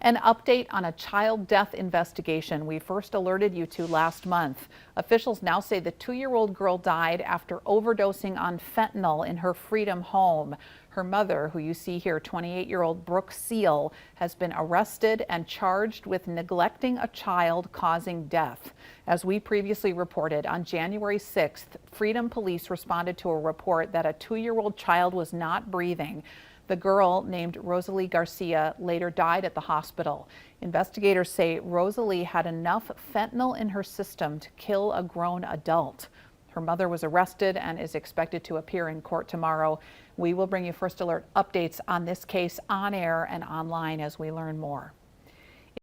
An update on a child death investigation we first alerted you to last month. Officials now say the 2-year-old girl died after overdosing on fentanyl in her Freedom home. Her mother, who you see here, 28-year-old Brooke Seal, has been arrested and charged with neglecting a child causing death. As we previously reported, on January 6th, Freedom Police responded to a report that a 2-year-old child was not breathing. The girl, named Rosalie Garcia, later died at the hospital. Investigators say Rosalie had enough fentanyl in her system to kill a grown adult. Her mother was arrested and is expected to appear in court tomorrow. We will bring you First Alert updates on this case on air and online as we learn more.